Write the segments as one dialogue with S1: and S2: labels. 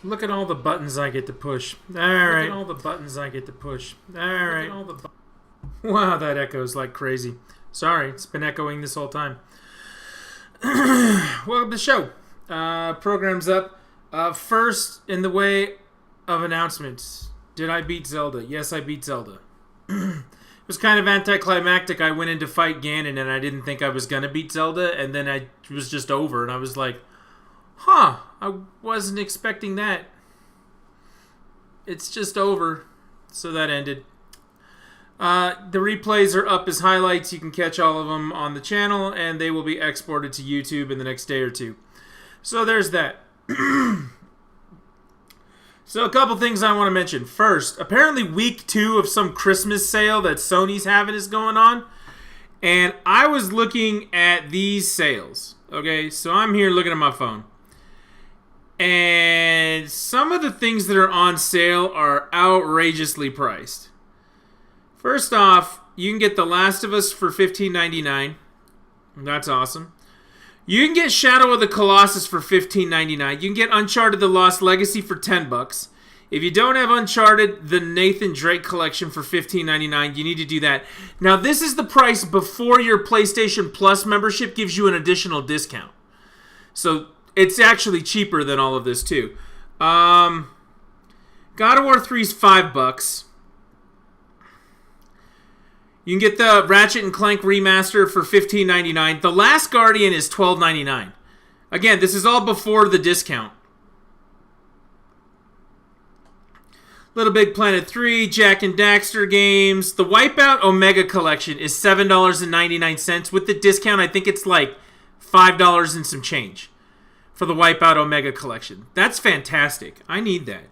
S1: Look at all the buttons I get to push. Alright. Look at all the buttons I get to push. Alright. Wow, that echoes like crazy. Sorry, it's been echoing this whole time. Welcome to the show. Program's up. First, in the way of announcements, did I beat Zelda? Yes, I beat Zelda. It was kind of anticlimactic. I went in to fight Ganon, and I didn't think I was going to beat Zelda, and then it was just over, and I was like, huh, I wasn't expecting that. It's just over. So that ended. The replays are up as highlights. You can catch all of them on the channel, and they will be exported to YouTube in the next day or two. So there's that. So a couple things I want to mention. First, apparently week 2 of some Christmas sale that Sony's having is going on. And I was looking at these sales. Okay, so I'm here looking at my phone. And some of the things that are on sale are outrageously priced. First off, you can get The Last of Us for $15.99. That's awesome. You can get Shadow of the Colossus for $15.99. You can get Uncharted The Lost Legacy for $10. If you don't have Uncharted, the Nathan Drake collection for $15.99, you need to do that. Now, this is the price before your PlayStation Plus membership gives you an additional discount. So, it's actually cheaper than all of this, too. God of War 3 is $5. You can get the Ratchet & Clank remaster for $15.99. The Last Guardian is $12.99. Again, this is all before the discount. Little Big Planet 3, Jak and Daxter games. The Wipeout Omega Collection is $7.99. With the discount, I think it's like $5 and some change for the Wipeout Omega Collection. That's fantastic. I need that.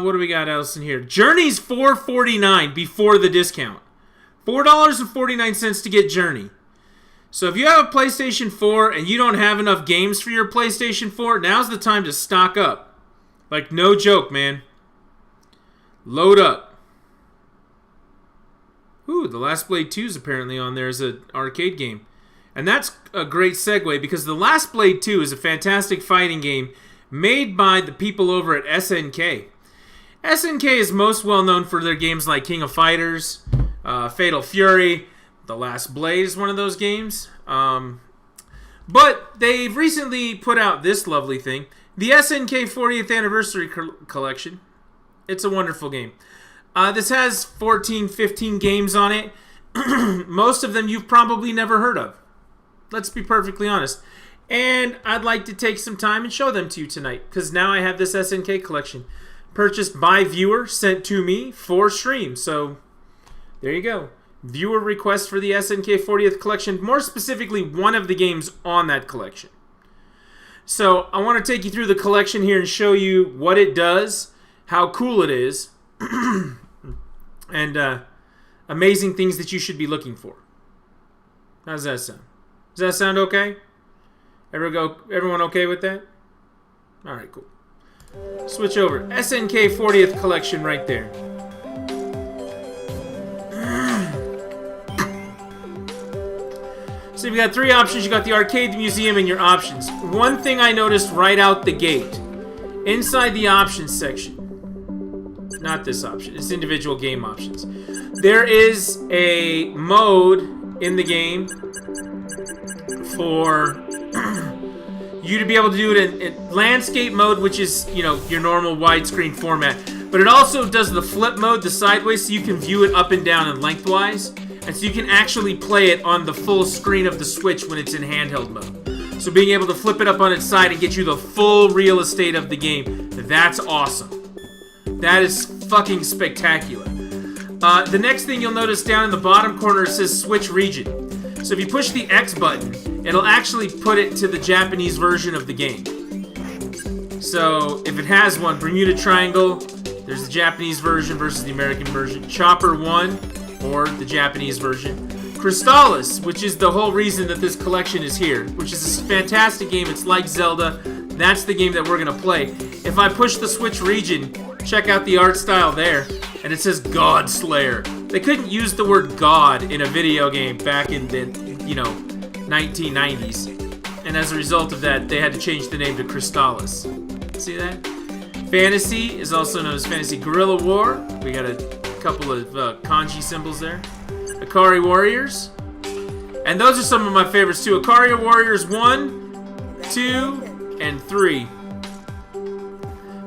S1: What do we got else in here? Journey's $4.49 before the discount. $4.49 to get Journey. So if you have a PlayStation 4 and you don't have enough games for your PlayStation 4, now's the time to stock up. Like, no joke, man. Load up. Ooh, The Last Blade 2 is apparently on there as an arcade game. And that's a great segue because The Last Blade 2 is a fantastic fighting game made by the people over at SNK. SNK is most well known for their games like King of Fighters, Fatal Fury. The Last Blade is one of those games. But they've recently put out this lovely thing, the SNK 40th Anniversary Collection. It's a wonderful game. This has 14, 15 games on it. Most of them you've probably never heard of. Let's be perfectly honest. And I'd like to take some time and show them to you tonight, because now I have this SNK collection. Purchased by viewer, sent to me for stream. So, there you go. Viewer request for the SNK 40th collection. More specifically, one of the games on that collection. So, I want to take you through the collection here and show you what it does, how cool it is, and amazing things that you should be looking for. How does that sound? Does that sound okay? Everyone okay with that? Alright, cool. Switch over. SNK 40th collection right there. So you've got 3 options. You got the arcade, the museum, and your options. One thing I noticed right out the gate. Inside the options section. Not this option. It's individual game options. There is a mode in the game for you to be able to do it in landscape mode, which is, you know, your normal widescreen format. But it also does the flip mode, the sideways, so you can view it up and down and lengthwise. And so you can actually play it on the full screen of the Switch when it's in handheld mode. So being able to flip it up on its side and get you the full real estate of the game, that's awesome. That is fucking spectacular. The next thing you'll notice down in the bottom corner, it says Switch Region. So if you push the X button, it'll actually put it to the Japanese version of the game. So if it has one, Bermuda Triangle, there's the Japanese version versus the American version. Chopper 1, or the Japanese version. Crystalis, which is the whole reason that this collection is here, which is a fantastic game. It's like Zelda. That's the game that we're going to play. If I push the Switch region, check out the art style there, and it says God Slayer. They couldn't use the word God in a video game back in the, 1990s. And as a result of that, they had to change the name to Crystalis. See that? Fantasy is also known as Fantasy Guerrilla War. We got a couple of kanji symbols there. Akari Warriors. And those are some of my favorites too. Akari Warriors 1, 2, and 3.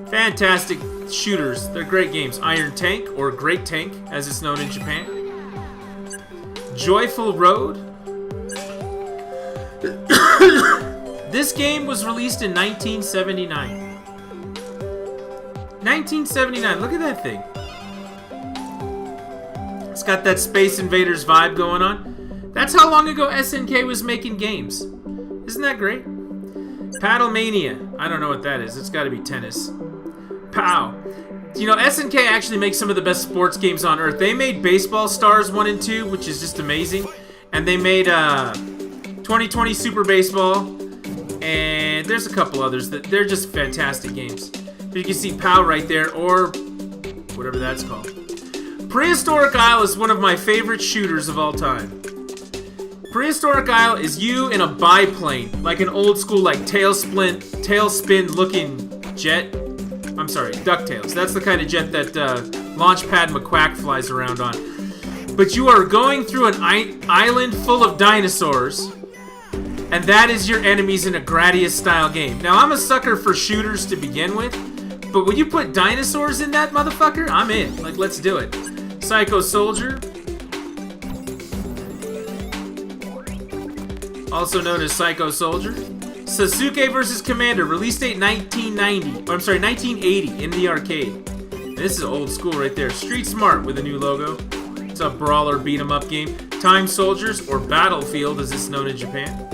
S1: Fantastic shooters. They're great games. Iron Tank, or Great Tank, as it's known in Japan. Joyful Road. This game was released in 1979. 1979. Look at that thing. It's got that Space Invaders vibe going on. That's how long ago SNK was making games. Isn't that great? Paddle Mania. I don't know what that is. It's got to be tennis. Pow. You know, SNK actually makes some of the best sports games on earth. They made Baseball Stars 1 and 2, which is just amazing. And they made 2020 Super Baseball. And there's a couple others that they're just fantastic games. You can see POW right there, or whatever that's called. Prehistoric Isle is one of my favorite shooters of all time. Prehistoric Isle is you in a biplane, like an old school, like tailspin looking jet. I'm sorry, DuckTales. That's the kind of jet that Launchpad McQuack flies around on. But you are going through an island full of dinosaurs, and that is your enemies in a Gradius-style game. Now, I'm a sucker for shooters to begin with, but when you put dinosaurs in that motherfucker, I'm in. Like, let's do it. Psycho Soldier. Also known as Psycho Soldier. Sasuke vs. Commander, release date 1980 in the arcade. And this is old school right there. Street Smart with a new logo. It's a brawler beat 'em up game. Time Soldiers, or Battlefield as it's known in Japan.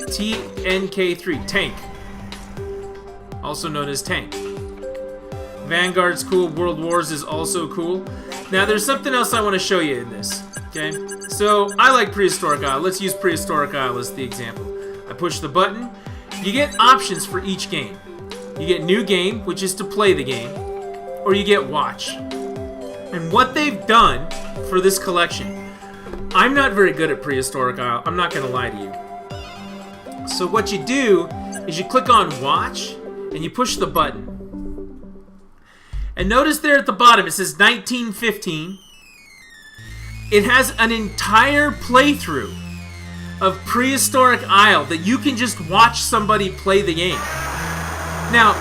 S1: TNK3, Tank. Also known as Tank. Vanguard's cool. World Wars is also cool. Now, there's something else I want to show you in this. Okay? So, I like Prehistoric Isle. Let's use Prehistoric Isle as the example. I push the button. You get options for each game. You get New Game, which is to play the game. Or you get Watch. And what they've done for this collection, I'm not very good at Prehistoric Isle. I'm not going to lie to you. So what you do is you click on Watch, and you push the button. And notice there at the bottom, it says 1915. It has an entire playthrough of Prehistoric Isle that you can just watch somebody play the game. Now,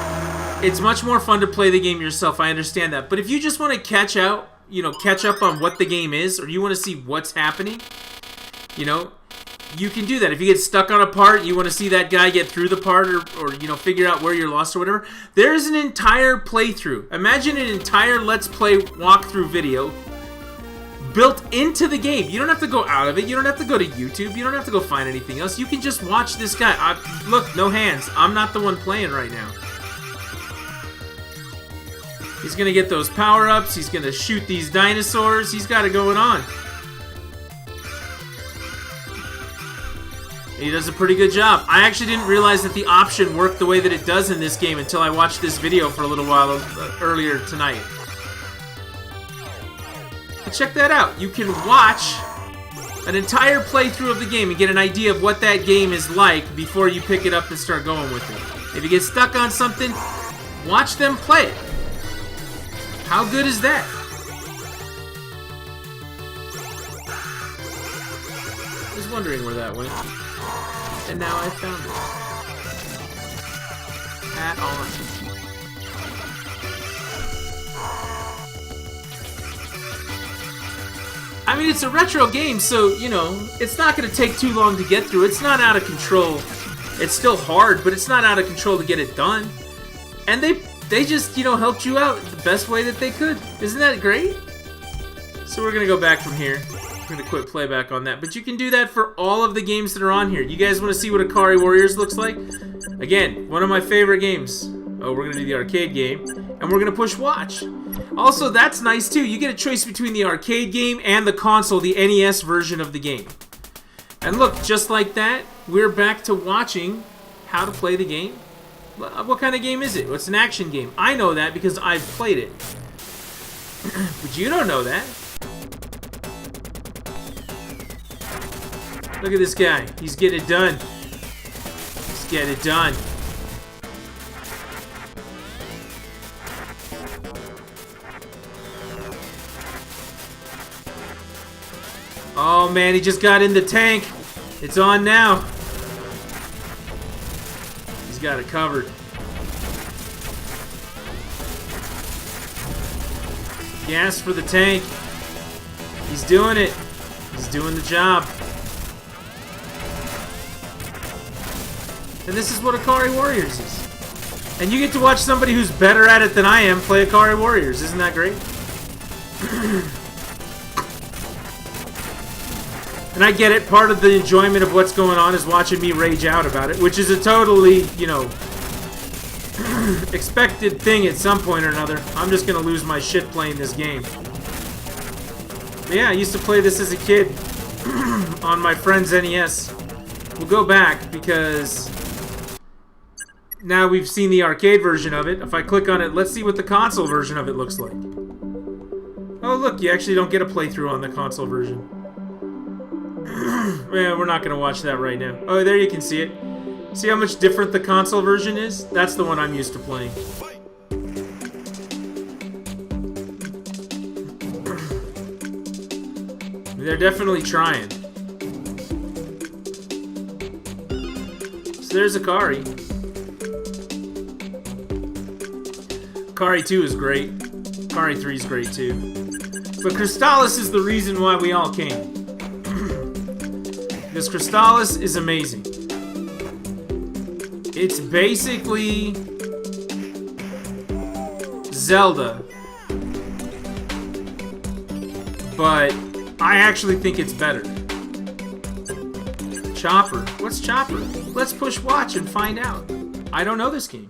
S1: it's much more fun to play the game yourself, I understand that. But if you just want to catch up on what the game is, or you want to see what's happening, you can do that. If you get stuck on a part, you want to see that guy get through the part, or figure out where you're lost or whatever, there's an entire playthrough. Imagine an entire Let's Play walkthrough video built into the game. You don't have to go out of it. You don't have to go to YouTube. You don't have to go find anything else. You can just watch this guy. Look, no hands. I'm not the one playing right now. He's going to get those power-ups. He's going to shoot these dinosaurs. He's got it going on. He does a pretty good job. I actually didn't realize that the option worked the way that it does in this game until I watched this video for a little while earlier tonight. But check that out. You can watch an entire playthrough of the game and get an idea of what that game is like before you pick it up and start going with it. If you get stuck on something, watch them play it. How good is that? I was wondering where that went. And now I found it. Hat on. I mean, it's a retro game, so, it's not going to take too long to get through. It's not out of control. It's still hard, but it's not out of control to get it done. And they just, helped you out the best way that they could. Isn't that great? So we're going to go back from here. I'm going to quit playback on that. But you can do that for all of the games that are on here. You guys want to see what Akari Warriors looks like? Again, one of my favorite games. Oh, we're going to do the arcade game. And we're going to push Watch. Also, that's nice too. You get a choice between the arcade game and the console, the NES version of the game. And look, just like that, we're back to watching how to play the game. What kind of game is it? Well, it's an action game. I know that because I've played it. But you don't know that. Look at this guy. He's getting it done. He's getting it done. Oh man, he just got in the tank. It's on now. He's got it covered. Gas for the tank. He's doing it. He's doing the job. And this is what Akari Warriors is. And you get to watch somebody who's better at it than I am play Akari Warriors. Isn't that great? And I get it. Part of the enjoyment of what's going on is watching me rage out about it, which is a totally, you know, expected thing at some point or another. I'm just going to lose my shit playing this game. But yeah, I used to play this as a kid on my friend's NES. We'll go back because now we've seen the arcade version of it. If I click on it, let's see what the console version of it looks like. Oh look, you actually don't get a playthrough on the console version. Yeah, we're not going to watch that right now. Oh, there you can see it. See how much different the console version is? That's the one I'm used to playing. They're definitely trying. So there's Akari. Akari 2 is great. Akari 3 is great too. But Crystalis is the reason why we all came. Because Crystalis is amazing. It's basically Zelda, but I actually think it's better. Chopper. What's Chopper? Let's push watch and find out. I don't know this game.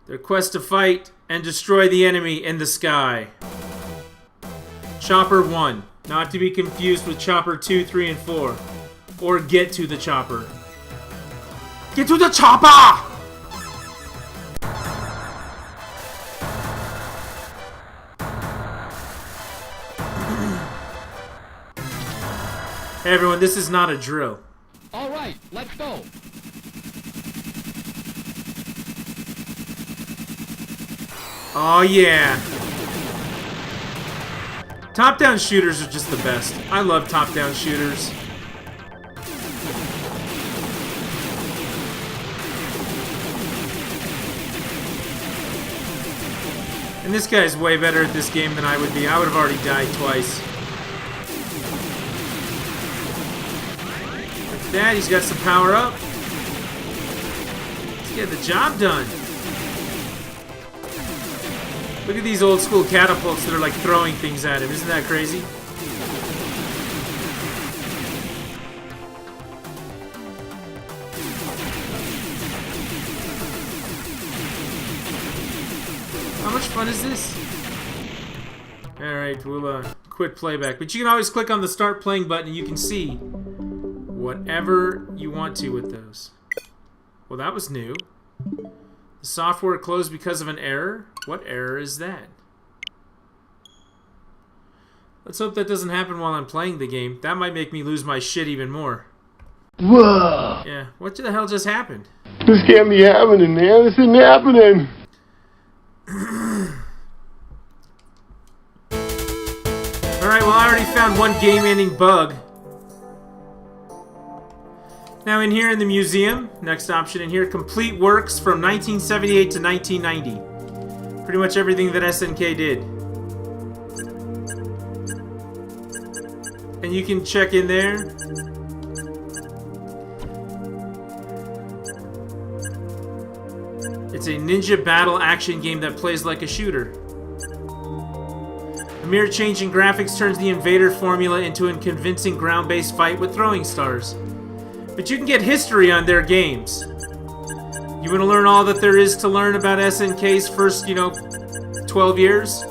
S1: Their quest to fight and destroy the enemy in the sky. Chopper 1. Not to be confused with Chopper 2, 3, and 4. Or get to the chopper. Get to the chopper! Hey everyone, this is not a drill.
S2: Alright, let's go.
S1: Oh yeah. Top-down shooters are just the best. I love top-down shooters. And this guy's way better at this game than I would be. I would have already died twice. Like that, he's got some power up. Let's get the job done. Look at these old school catapults that are like throwing things at him. Isn't that crazy? How much fun is this? Alright, we'll quit playback. But you can always click on the start playing button and you can see whatever you want to with those. Well, that was new. The software closed because of an error? What error is that? Let's hope that doesn't happen while I'm playing the game. That might make me lose my shit even more.
S3: Whoa!
S1: Yeah, what the hell just happened?
S3: This can't be happening, man. This isn't happening.
S1: Alright, well I already found one game-ending bug. Now in here in the museum, next option in here, complete works from 1978 to 1990. Pretty much everything that SNK did. And you can check in there. It's a ninja battle action game that plays like a shooter. A mere change in graphics turns the invader formula into a convincing ground-based fight with throwing stars. But you can get history on their games. You want to learn all that there is to learn about SNK's first, 12 years?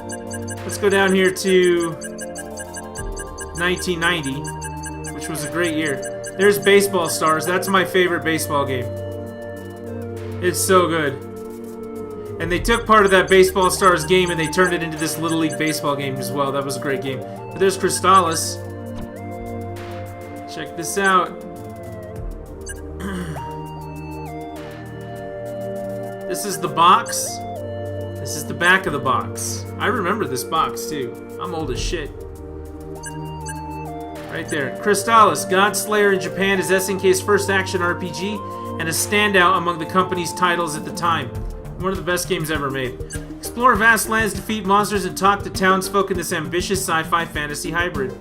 S1: Let's go down here to 1990, which was a great year. There's Baseball Stars. That's my favorite baseball game. It's so good. And they took part of that Baseball Stars game and they turned it into this Little League baseball game as well. That was a great game. But there's Crystalis. Check this out. This is the box. This is the back of the box. I remember this box too. I'm old as shit. Right there. Crystalis, Godslayer in Japan, is SNK's first action RPG and a standout among the company's titles at the time. One of the best games ever made. Explore vast lands, defeat monsters, and talk to townsfolk in this ambitious sci-fi fantasy hybrid.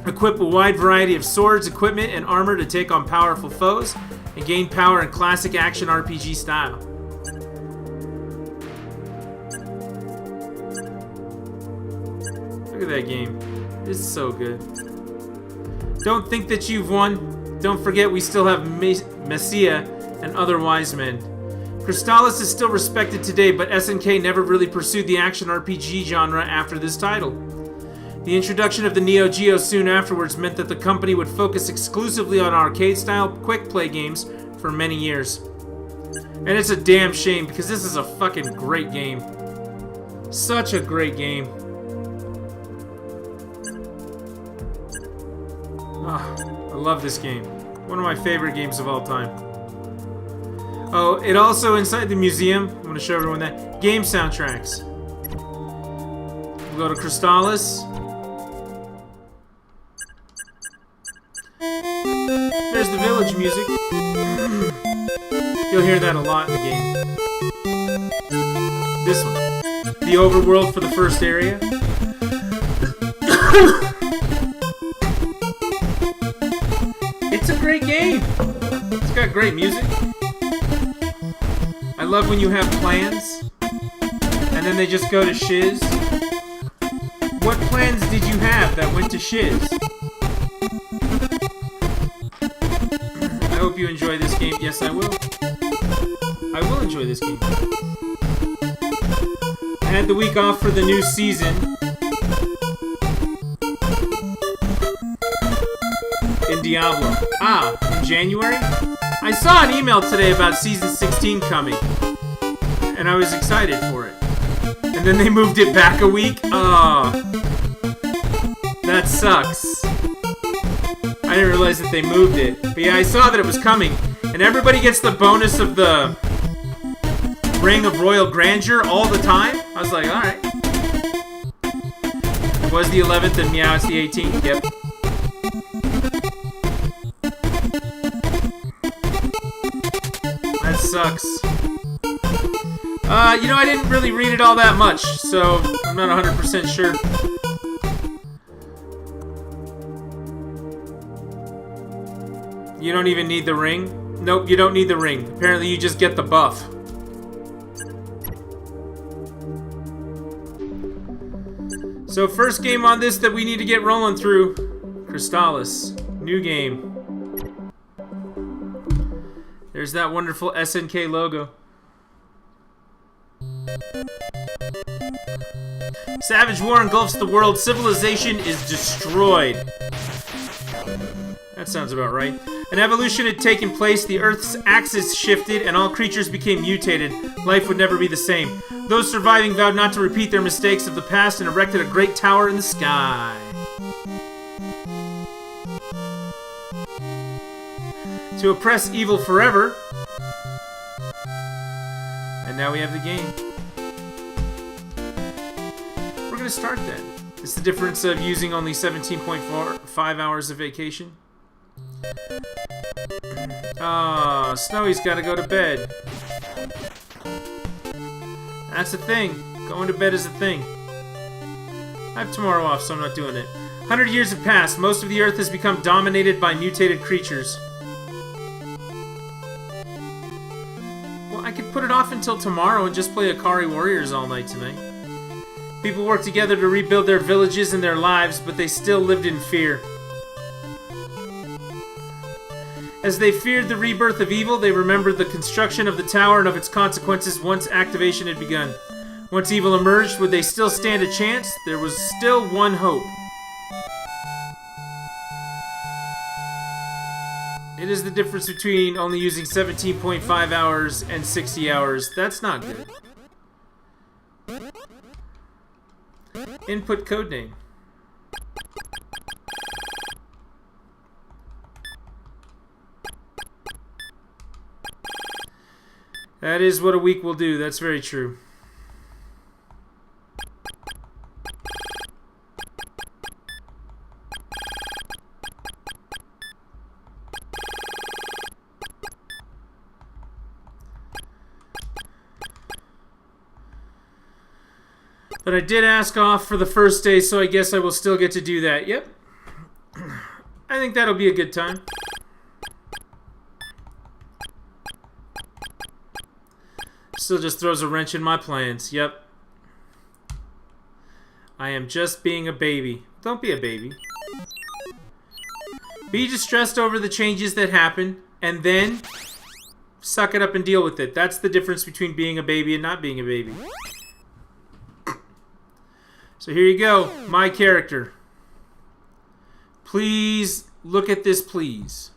S1: Equip a wide variety of swords, equipment, and armor to take on powerful foes, and gain power in classic action RPG style. Look at that game. This is so good. Don't think that you've won. Don't forget we still have Messiah and other wise men. Crystalis is still respected today, but SNK never really pursued the action RPG genre after this title. The introduction of the Neo Geo soon afterwards meant that the company would focus exclusively on arcade-style quick-play games for many years. And it's a damn shame, because this is a fucking great game. Such a great game. Oh, I love this game. One of my favorite games of all time. Oh, it also, inside the museum, I'm going to show everyone that, game soundtracks. We'll go to Crystalis. There's the village music. You'll hear that a lot in the game. This one. The overworld for the first area. It's a great game. It's got great music. I love when you have plans and then they just go to shiz. What plans did you have that went to shiz? I hope you enjoy this game. Yes, I will. I will enjoy this game. I had the week off for the new season. In Diablo. In January? I saw an email today about Season 16 coming. And I was excited for it. And then they moved it back a week? That sucks. I didn't realize that they moved it. But yeah, I saw that it was coming. And everybody gets the bonus of the Ring of Royal Grandeur all the time. I was like, alright. It was the 11th and meow, it's the 18th. Yep. That sucks. You know, I didn't really read it all that much, so I'm not 100% sure. You don't even need the ring? Nope, you don't need the ring. Apparently you just get the buff. So first game on this that we need to get rolling through. Crystalis. New game. There's that wonderful SNK logo. Savage war engulfs the world. Civilization is destroyed. That sounds about right. An evolution had taken place, the Earth's axis shifted, and all creatures became mutated. Life would never be the same. Those surviving vowed not to repeat their mistakes of the past and erected a great tower in the sky. To oppress evil forever. And now we have the game. We're going to start then. It's the difference of using only 17.5 hours of vacation. Snowy's gotta go to bed. That's a thing. Going to bed is a thing. I have tomorrow off, so I'm not doing it. 100 years have passed. Most of the Earth has become dominated by mutated creatures. Well, I could put it off until tomorrow and just play Akari Warriors all night tonight. People worked together to rebuild their villages and their lives, but they still lived in fear. As they feared the rebirth of evil, they remembered the construction of the tower and of its consequences once activation had begun. Once evil emerged, would they still stand a chance? There was still one hope. It is the difference between only using 17.5 hours and 60 hours. That's not good. Input codename. That is what a week will do. That's very true. But I did ask off for the first day, so I guess I will still get to do that. Yep. I think that'll be a good time. Still just throws a wrench in my plans. Yep. I am just being a baby. Don't be a baby. Be distressed over the changes that happen, and then suck it up and deal with it. That's the difference between being a baby and not being a baby. So here you go, my character. Please look at this, please.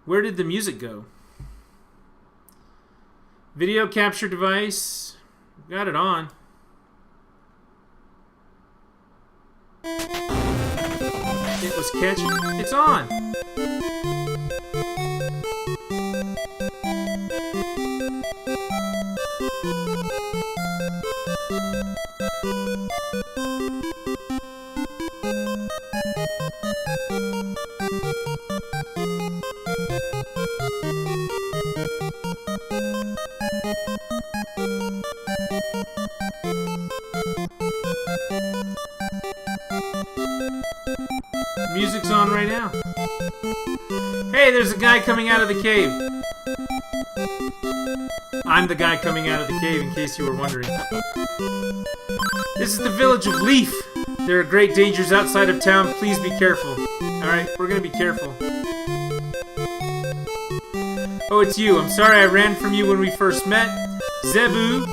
S1: Where did the music go? Video capture device. Got it on. It was catching. It's on. Music's on right now. Hey, there's a guy coming out of the cave. I'm the guy coming out of the cave, in case you were wondering. This is the village of Leaf. There are great dangers outside of town. Please be careful. Alright, we're gonna be careful. Oh, it's you. I'm sorry I ran from you when we first met. Zebu,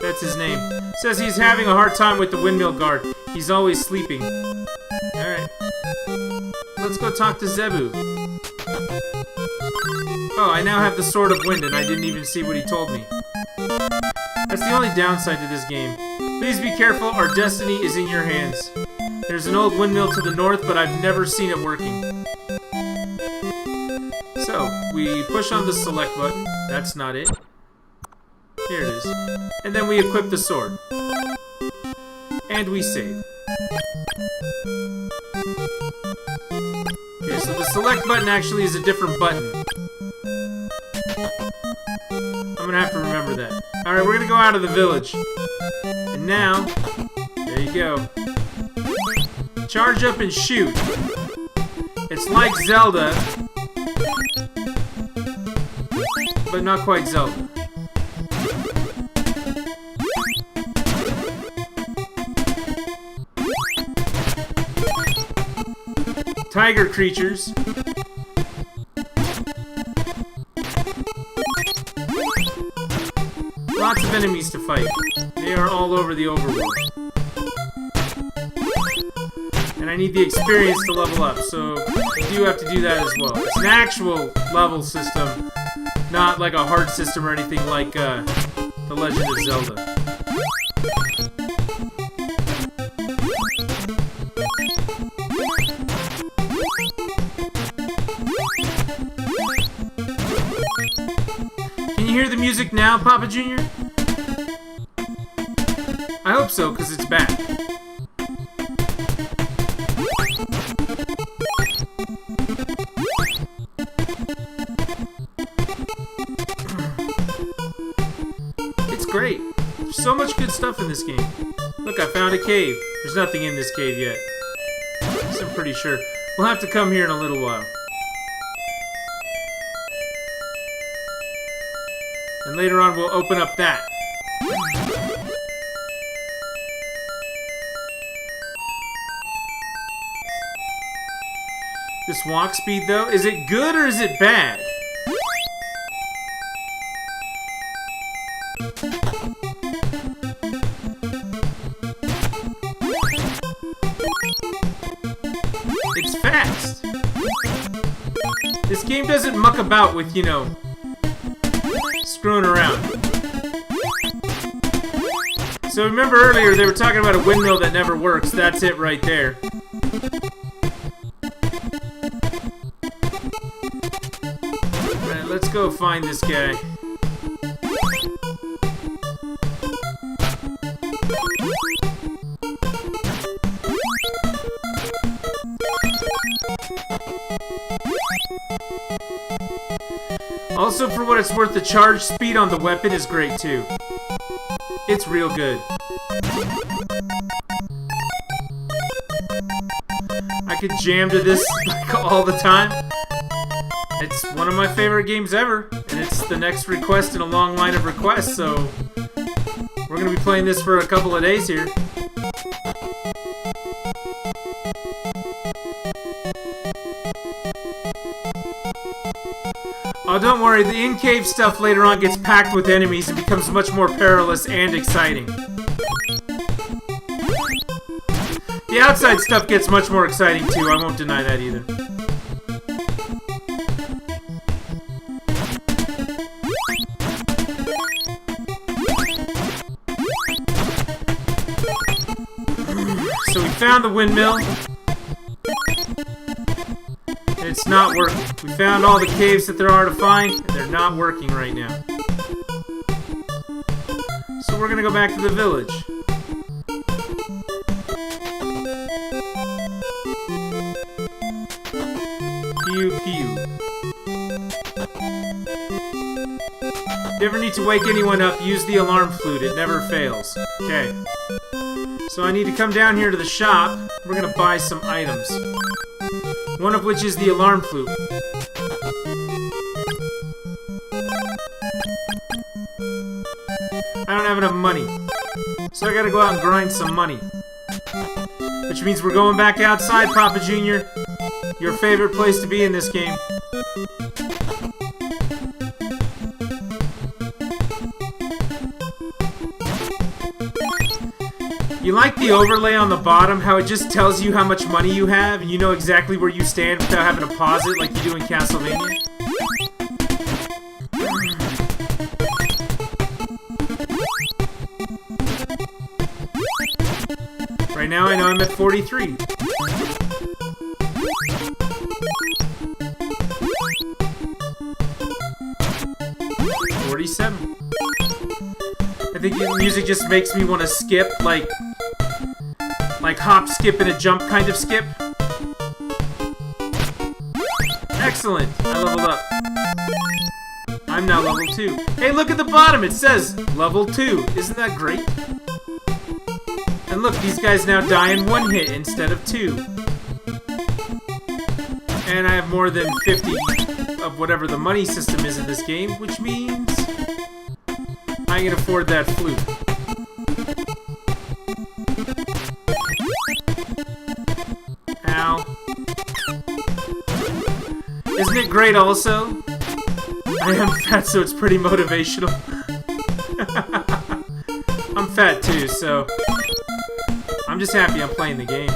S1: that's his name, says he's having a hard time with the windmill guard. He's always sleeping. Alright. Let's go talk to Zebu. Oh, I now have the Sword of Wind, and I didn't even see what he told me. That's the only downside to this game. Please be careful, our destiny is in your hands. There's an old windmill to the north, but I've never seen it working. So, we push on the select button. That's not it. Here it is. And then we equip the sword. And we save. Okay, so the select button actually is a different button. I'm gonna have to remember that. Alright, we're gonna go out of the village. And now, there you go. Charge up and shoot. It's like Zelda, but not quite Zelda. Tiger creatures. Lots of enemies to fight. They are all over the overworld. And I need the experience to level up, so I do have to do that as well. It's an actual level system, not like a hard system or anything like The Legend of Zelda. Can you hear the music now, Papa Jr.? I hope so, because it's back. It's great. There's so much good stuff in this game. Look, I found a cave. There's nothing in this cave yet. So I'm pretty sure. We'll have to come here in a little while. And later on, we'll open up that. This walk speed, though, is it good or is it bad? It's fast. This game doesn't muck about with, you know, screwing around. So remember earlier they were talking about a windmill that never works. That's it right there. Alright, let's go find this guy. Also, for what it's worth, the charge speed on the weapon is great too. It's real good. I could jam to this like, all the time. It's one of my favorite games ever, and it's the next request in a long line of requests, so we're gonna be playing this for a couple of days here. Oh, don't worry, the in-cave stuff later on gets packed with enemies and becomes much more perilous and exciting. The outside stuff gets much more exciting too, I won't deny that either. So we found the windmill. It's not working. We found all the caves that there are to find, and they're not working right now. So we're gonna go back to the village. Pew pew. If you ever need to wake anyone up, use the alarm flute. It never fails. Okay. So I need to come down here to the shop. We're gonna buy some items. One of which is the alarm flute. I don't have enough money. So I gotta go out and grind some money. Which means we're going back outside, Papa Jr. Your favorite place to be in this game. You like the overlay on the bottom, how it just tells you how much money you have, and you know exactly where you stand without having to pause it like you do in Castlevania? Right now I know I'm at 43. I think the music just makes me want to skip, like hop, skip, and a jump kind of skip. Excellent! I leveled up. I'm now level 2. Hey, look at the bottom! It says level 2. Isn't that great? And look, these guys now die in 1 hit instead of 2. And I have more than 50 of whatever the money system is in this game, which means I can afford that flute. Ow. Isn't it great also? I am fat, so it's pretty motivational. I'm fat too, so I'm just happy I'm playing the game.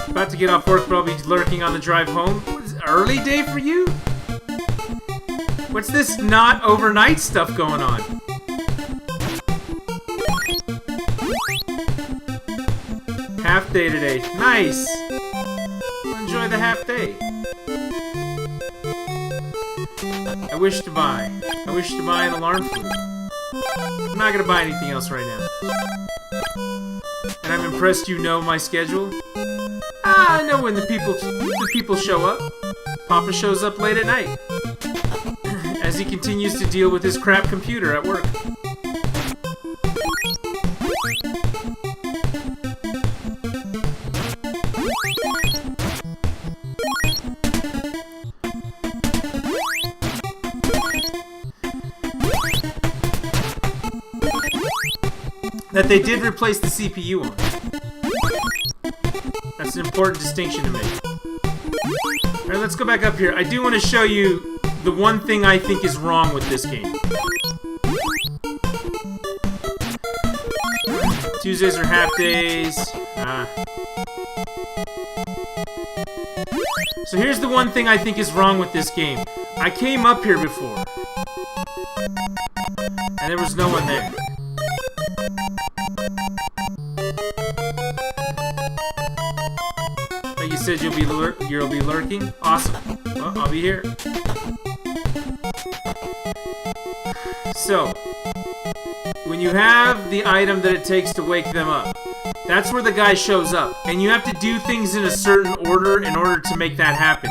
S1: About to get off work, but I'll be lurking on the drive home. What is it, early day for you? What's this not overnight stuff going on? Half day today. Nice! Enjoy the half day. I wish to buy an alarm flute. I'm not gonna buy anything else right now. And I'm impressed you know my schedule. I know when the people show up. Papa shows up late at night. As he continues to deal with his crap computer at work. That they did replace the CPU on. That's an important distinction to make. Alright, let's go back up here. I do want to show you the one thing I think is wrong with this game. Tuesdays are half days. So here's the one thing I think is wrong with this game. I came up here before. And there was no one there. But you said you'll be lurking? Awesome. Well, I'll be here. So, when you have the item that it takes to wake them up, that's where the guy shows up. And you have to do things in a certain order in order to make that happen.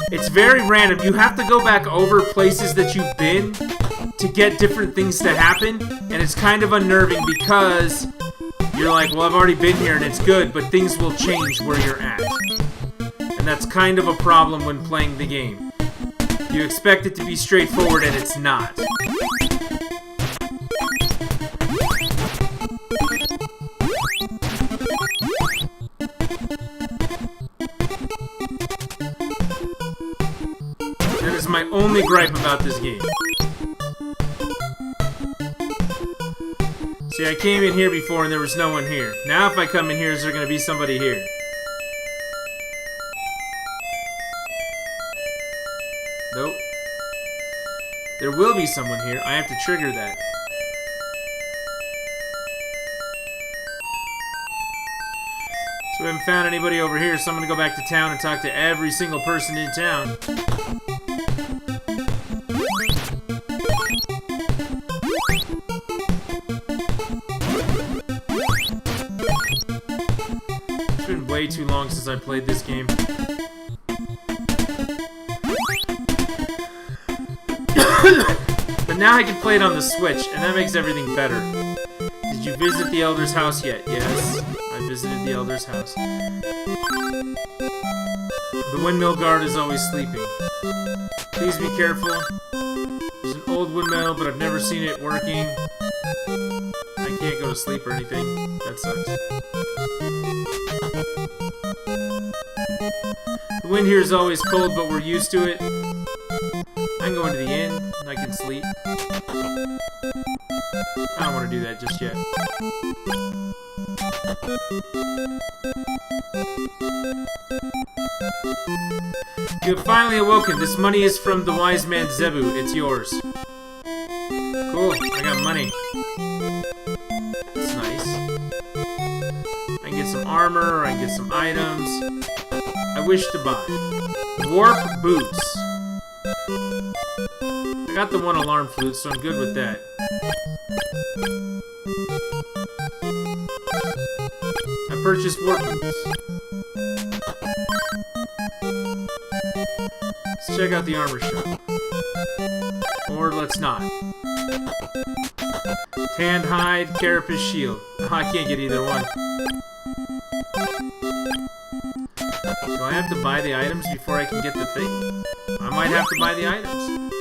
S1: It's very random. You have to go back over places that you've been to get different things to happen, and it's kind of unnerving because you're like, well, I've already been here and it's good, but things will change where you're at. And that's kind of a problem when playing the game. You expect it to be straightforward and it's not. That is my only gripe about this game. See, I came in here before and there was no one here. Now if I come in here, is there going to be somebody here? Nope. There will be someone here. I have to trigger that. So we haven't found anybody over here, so I'm going to go back to town and talk to every single person in town. It's been way too long since I played this game. But now I can play it on the Switch, and that makes everything better. Did you visit the Elder's house yet? Yes, I visited the Elder's house. The windmill guard is always sleeping. Please be careful. There's an old windmill, but I've never seen it working. I can't go to sleep or anything. That sucks. The wind here is always cold, but we're used to it. I can go into the inn, and I can sleep. I don't want to do that just yet. You have finally awoken. This money is from the wise man Zebu. It's yours. Cool, I got money. That's nice. I can get some armor, or I can get some items. I wish to buy. Warp boots. I got the one alarm flute, so I'm good with that. I purchased warp boots. Let's check out the armor shop. Or let's not. Tanned hide, carapace shield. Oh, I can't get either one. Do I have to buy the items before I can get the thing? I might have to buy the items.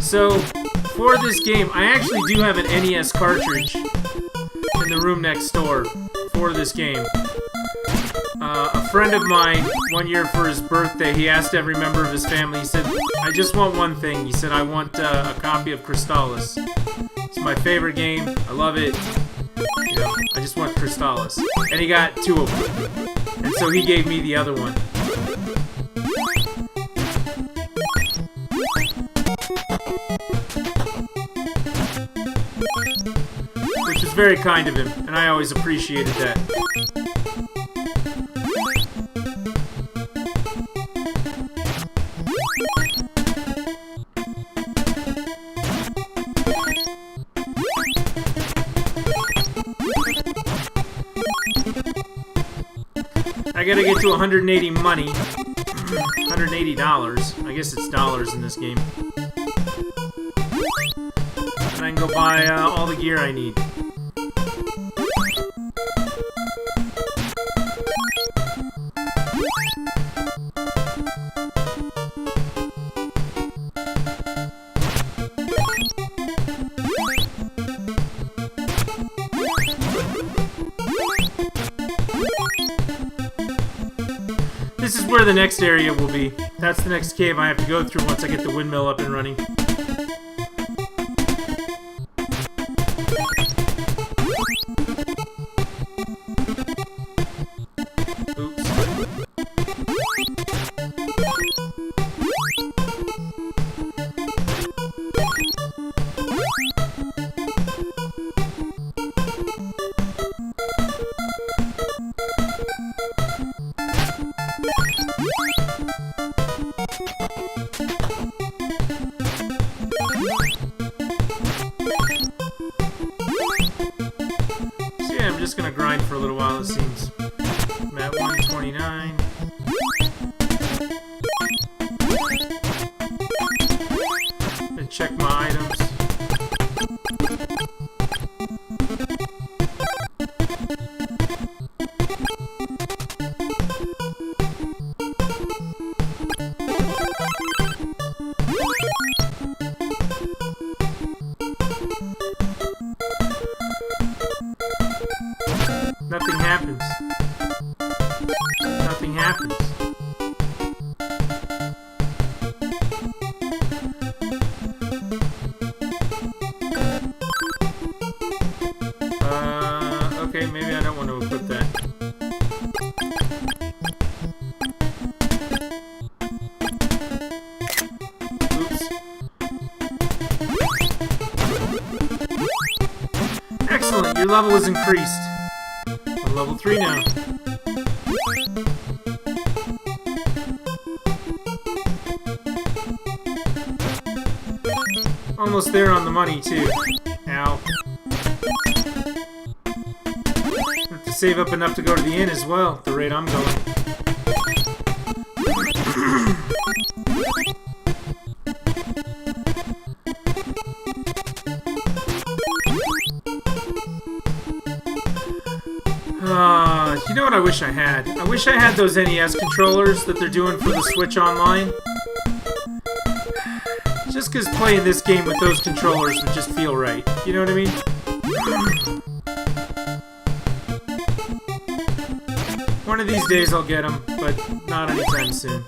S1: So, for this game, I actually do have an NES cartridge in the room next door for this game. A friend of mine, one year for his birthday, he asked every member of his family, he said, I just want one thing. He said, I want a copy of Crystalis. It's my favorite game. I love it. You know, I just want Crystalis. And he got 2 of them. And so he gave me the other one. Which is very kind of him, and I always appreciated that. I gotta get to 180 money. $180. I guess it's dollars in this game. And I can go buy all the gear I need. This is where the next area will be. That's the next cave I have to go through once I get the windmill up and running. Oops. 129. And check my items. Nothing happens. Nothing happens. Okay, maybe I don't want to equip that. Oops. Excellent, your level is increased. I'm level 3 now. Almost there on the money, too. Ow. Have to save up enough to go to the inn as well, at the rate I'm going. You know what I wish I had? I wish I had those NES controllers that they're doing for the Switch Online. Just because playing this game with those controllers would just feel right. You know what I mean? One of these days I'll get them, but not anytime soon.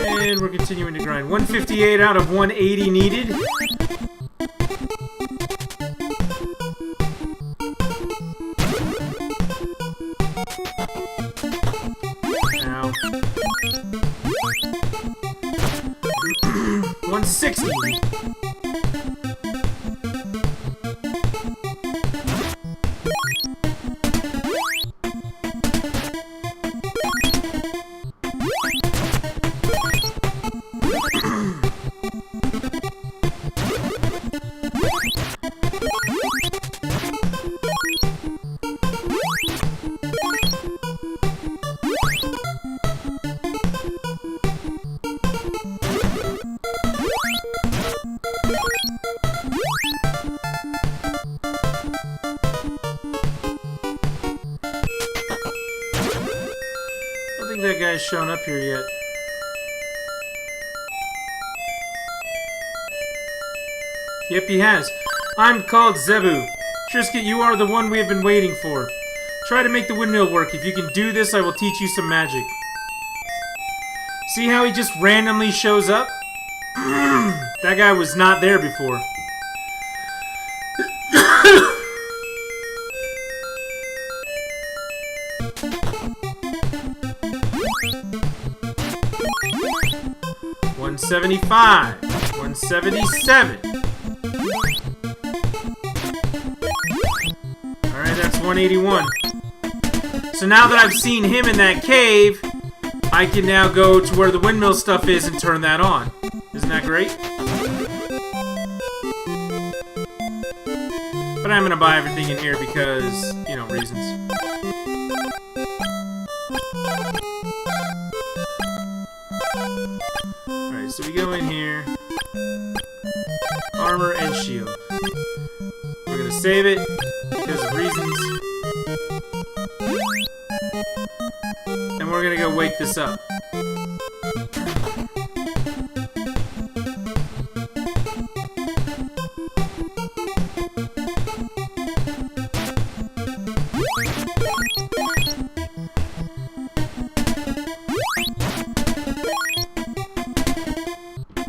S1: And we're continuing to grind. 158 out of 180 needed. Ow. 160. I don't think that guy's shown up here yet. Yep, he has. I'm called Zebu. Trisket, you are the one we have been waiting for. Try to make the windmill work. If you can do this, I will teach you some magic. See how he just randomly shows up? That guy was not there before. $175. $177. Alright, that's 181. So now that I've seen him in that cave, I can now go to where the windmill stuff is and turn that on. Isn't that great? But I'm gonna buy everything in here because, you know, reasons. Alright, so we go in here. Armor and shield. We're gonna save it because of reasons. And we're gonna go wake this up.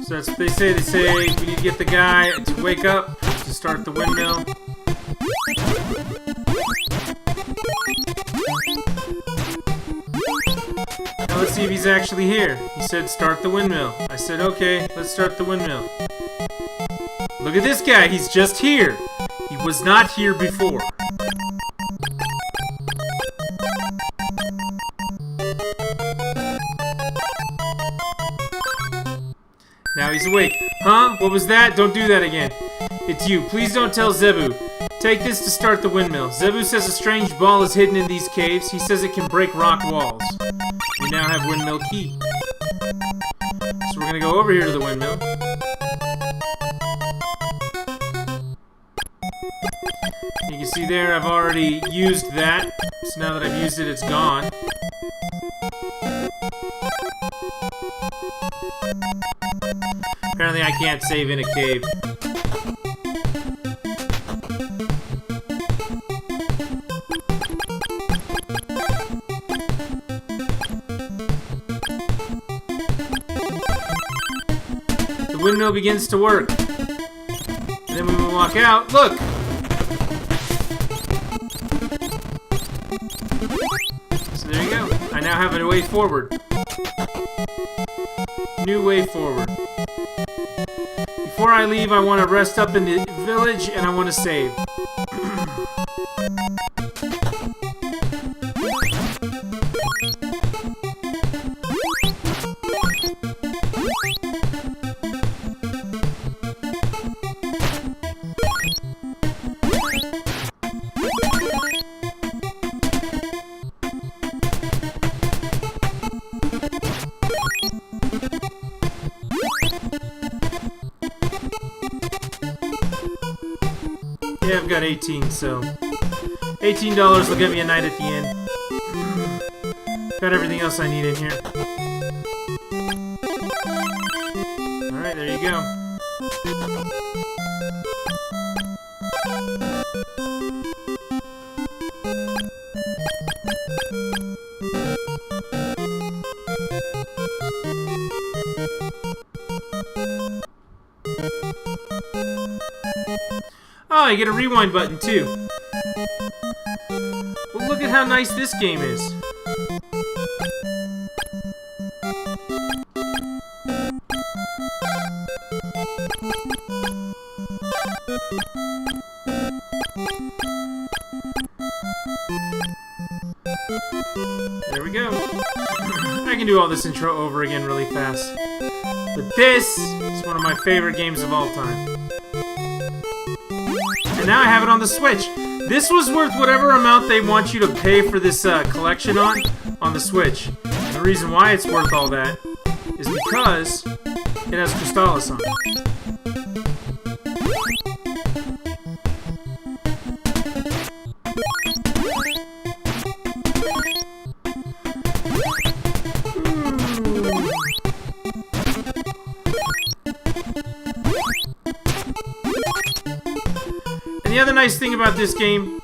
S1: So that's what they say. They say we need to get the guy to wake up to start the windmill. Now let's see if he's actually here. He said start the windmill. I said okay, let's start the windmill. Look at this guy, he's just here. He was not here before. Now he's awake. Huh? What was that? Don't do that again. It's you. Please don't tell Zebu. Take this to start the windmill. Zebu says a strange ball is hidden in these caves. He says it can break rock walls. We now have windmill key. So we're gonna go over here to the windmill. You can see there I've already used that. So now that I've used it, it's gone. Apparently I can't save in a cave. The windmill begins to work. And then when we walk out, look! So there you go. I now have a way forward. New way forward. Before I leave, I want to rest up in the village and I want to save. Yeah, I've got 18, so $18 will get me a night at the inn. Got everything else I need in here. Alright, there you go. Oh, you get a rewind button too. Well, look at how nice this game is. There we go. I can do all this intro over again really fast. But this is one of my favorite games of all time. And now I have it on the Switch. This was worth whatever amount they want you to pay for this collection on the Switch. And the reason why it's worth all that is because it has Crystalis on it. The other nice thing about this game,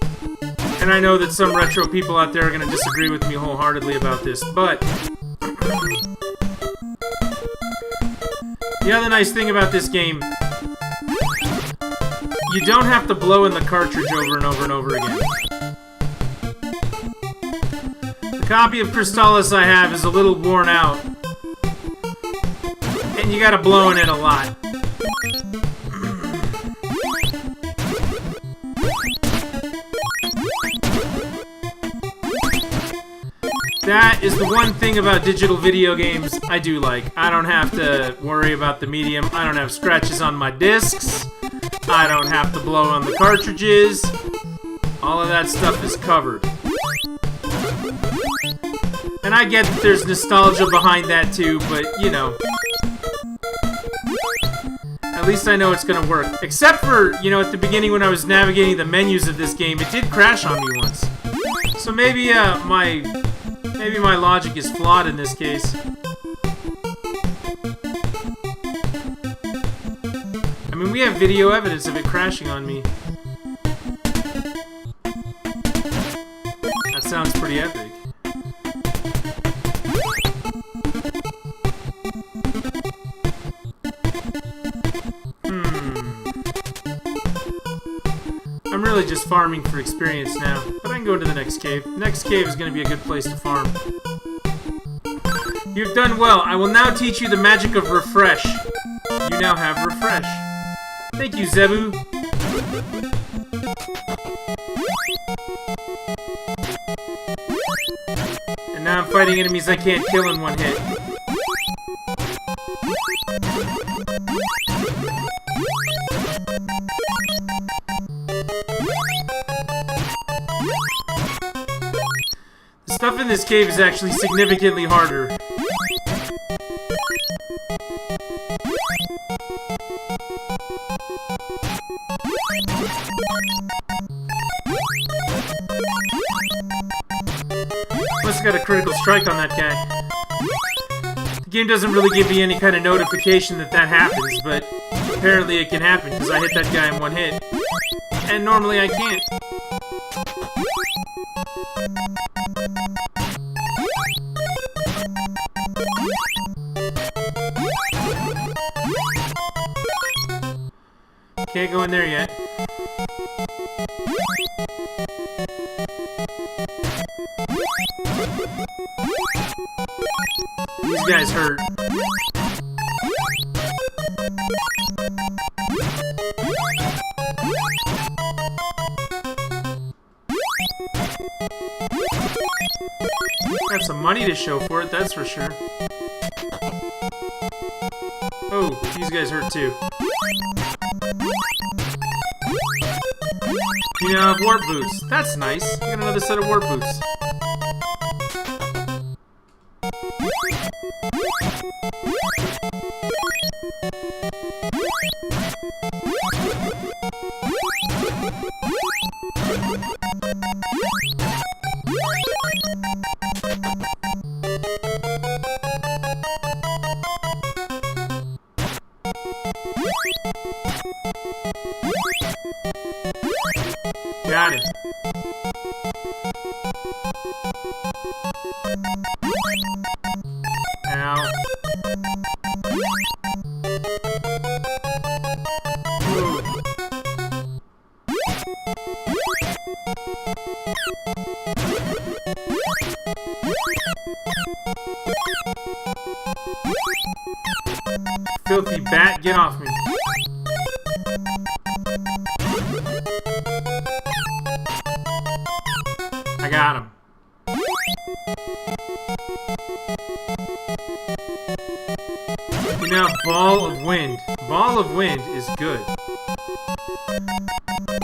S1: and I know that some retro people out there are going to disagree with me wholeheartedly about this, but the other nice thing about this game, you don't have to blow in the cartridge over and over and over again. The copy of Crystalis I have is a little worn out, and you got to blow in it a lot. That is the one thing about digital video games I do like. I don't have to worry about the medium. I don't have scratches on my discs. I don't have to blow on the cartridges. All of that stuff is covered. And I get that there's nostalgia behind that too, but, you know. At least I know it's gonna work. Except for, you know, at the beginning when I was navigating the menus of this game, it did crash on me once. So maybe, maybe my logic is flawed in this case. I mean, we have video evidence of it crashing on me. That sounds pretty epic. I'm really just farming for experience now, but I can go to the next cave. The next cave is going to be a good place to farm. You've done well. I will now teach you the magic of refresh. You now have refresh. Thank you, Zebu. And now I'm fighting enemies I can't kill in one hit. Stuff in this cave is actually significantly harder. Must have got a critical strike on that guy. The game doesn't really give me any kind of notification that that happens, but apparently it can happen because I hit that guy in one hit. And normally I can't. Can't go in there yet. These guys hurt. Got some money to show for it, that's for sure. Oh, these guys hurt too. You now have warp boots. That's nice. I got another set of warp boots. Got it. Ow. Ooh. Filthy bat, get off me. I got him. You know, Ball of Wind. Ball of Wind is good.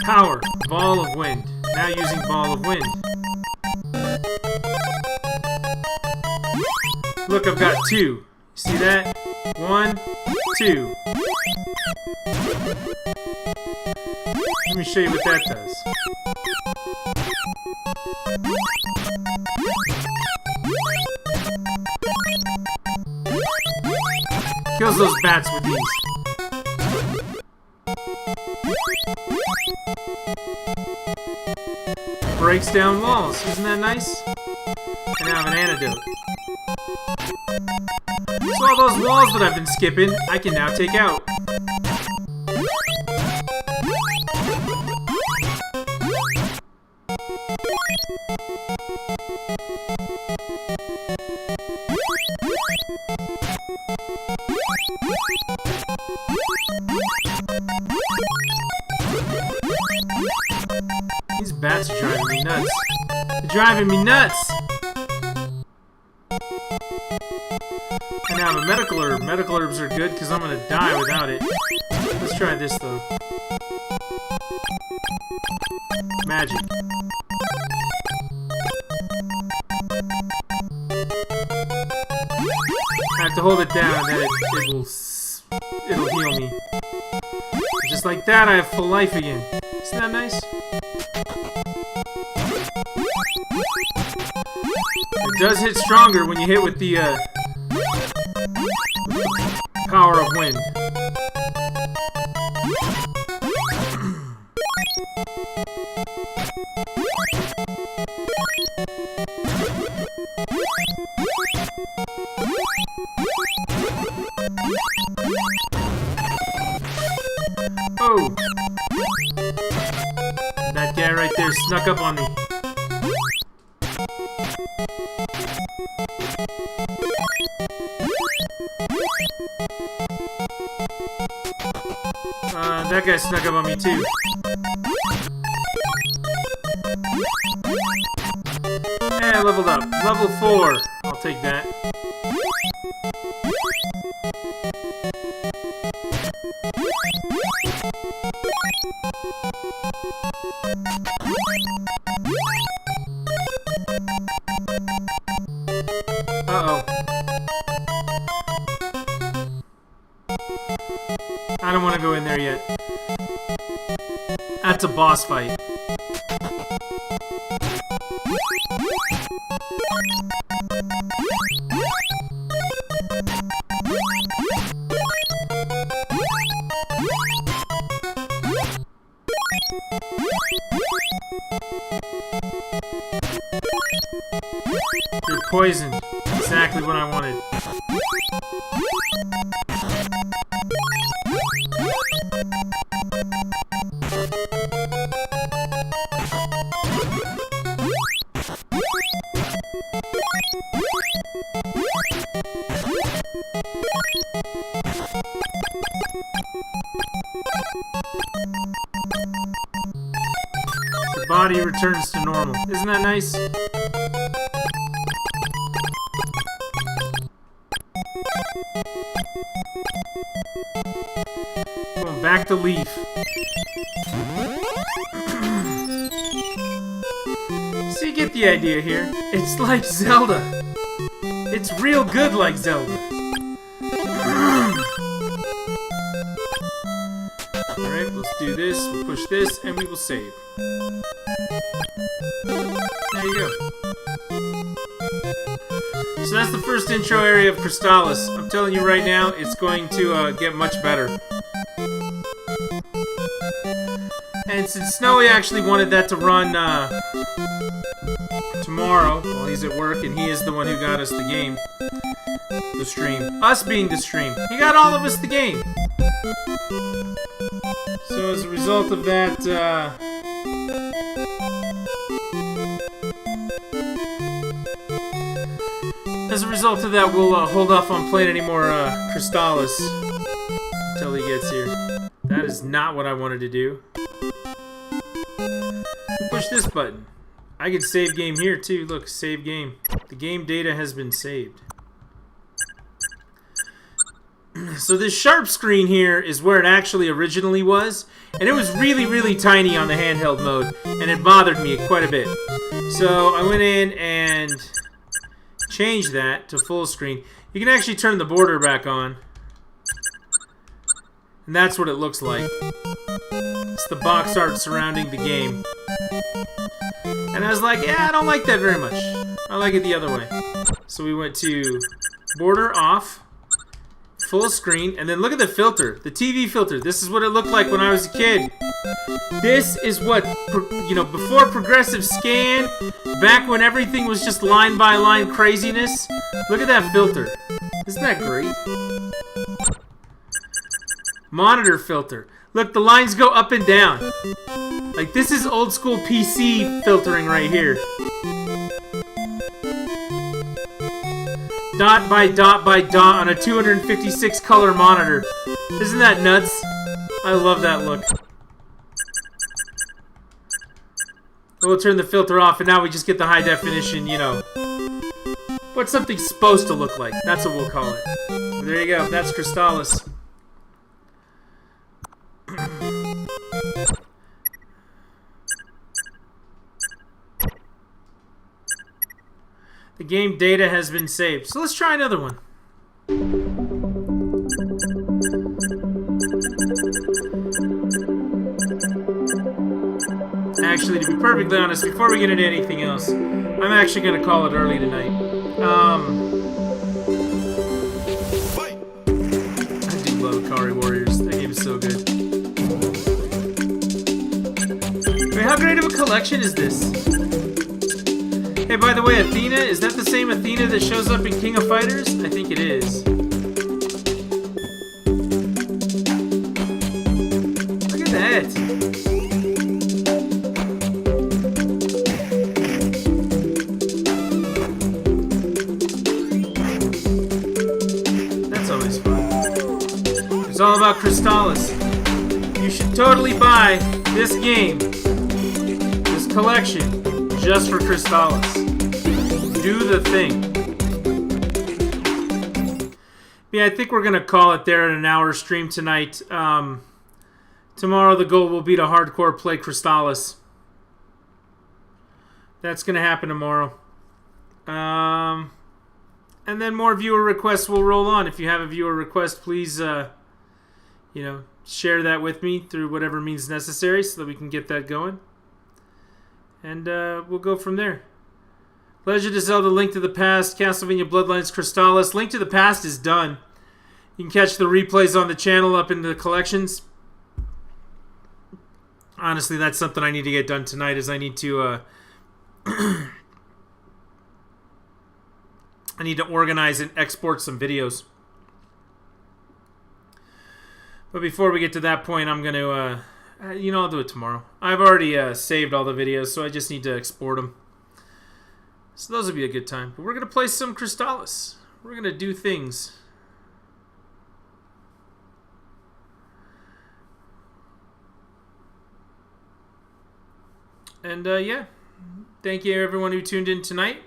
S1: Power. Ball of Wind. Now using Ball of Wind. Look, I've got two. See that? 1, 2. Let me show you what that does. Kills those bats with ease. Breaks down walls. Isn't that nice? And I have an antidote. So all those walls that I've been skipping, I can now take out. These bats are driving me nuts. They're driving me nuts! I now have a medical herb. Medical herbs are good because I'm gonna die without it. Let's try this though. Magic. I have to hold it down, then it'll heal me. Just like that, I have full life again. Isn't that nice? It does hit stronger when you hit with the power of wind. Oh! That guy right there snuck up on me. That guy snuck up on me too. And I leveled up. Level 4. I'll take that. I don't want to go in there yet. That's a boss fight. You're poisoned. Exactly what I wanted. The body returns to normal. Isn't that nice? Going back to Leaf. So you get the idea here. It's like Zelda. It's real good like Zelda. Alright, let's do this. We'll push this, and we will save. There you go. So that's the first intro area of Crystalis. I'm telling you right now, it's going to get much better. And since Snowy actually wanted that to run tomorrow, while he's at work, and he is the one who got us the game, the stream. Us being the stream. He got all of us the game. So as a result of that, we'll hold off on playing any more Crystalis until he gets here. That is not what I wanted to do. Push this button. I can save game here too. Look, save game. The game data has been saved. So this sharp screen here is where it actually originally was, and it was really, really tiny on the handheld mode, and it bothered me quite a bit. So I went in and changed that to full screen. You can actually turn the border back on, and that's what it looks like. It's the box art surrounding the game. And I was like, yeah, I don't like that very much. I like it the other way. So we went to border off, full screen, and then look at the filter, the TV filter. This is what it looked like when I was a kid. This is what, before progressive scan, back when everything was just line by line craziness. Look at that filter. Isn't that great? Monitor filter. Look, the lines go up and down. Like, this is old school PC filtering right here. Dot by dot by dot on a 256 color monitor. Isn't that nuts? I love that look. We'll turn the filter off, and now we just get the high definition, what something's supposed to look like. That's what we'll call it. But there you go. That's Crystalis. The game data has been saved. So let's try another one. Actually, to be perfectly honest, before we get into anything else, I'm actually going to call it early tonight. I do love Akari Warriors. That game is so good. Wait, how great of a collection is this? Hey, by the way, Athena, is that the same Athena that shows up in King of Fighters? I think it is. Look at that. That's always fun. It's all about Crystalis. You should totally buy this game, this collection, just for Crystalis. Do the thing. Yeah, I think we're going to call it there at an hour stream tonight. Tomorrow the goal will be to hardcore play Crystalis. That's going to happen tomorrow. And then more viewer requests will roll on. If you have a viewer request, please you know, share that with me through whatever means necessary so that we can get that going. And we'll go from there. Legend of Zelda: Link to the Past, Castlevania Bloodlines Crystalis. Link to the Past is done. You can catch the replays on the channel up in the collections. Honestly, that's something I need to get done tonight, is I need to I need to organize and export some videos. But before we get to that point, I'm going to, you know, I'll do it tomorrow. I've already saved all the videos, so I just need to export them. So those will be a good time. But we're going to play some Crystalis. We're going to do things. And, yeah. Thank you, everyone who tuned in tonight.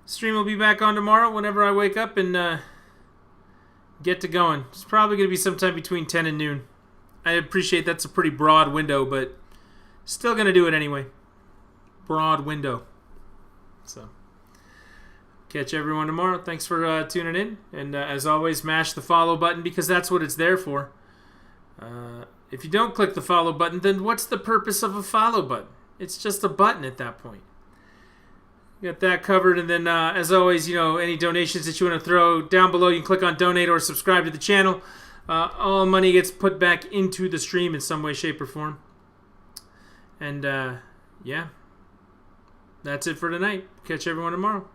S1: Stream will be back on tomorrow whenever I wake up and get to going. It's probably going to be sometime between 10 and noon. I appreciate that's a pretty broad window, but still going to do it anyway. Broad window. So, catch everyone tomorrow. Thanks for tuning in. And as always, mash the follow button because that's what it's there for. If you don't click the follow button, then what's the purpose of a follow button? It's just a button at that point. Got that covered. And then, as always, you know, any donations that you want to throw down below, you can click on donate or subscribe to the channel. All money gets put back into the stream in some way, shape, or form. And, yeah. That's it for tonight. Catch everyone tomorrow.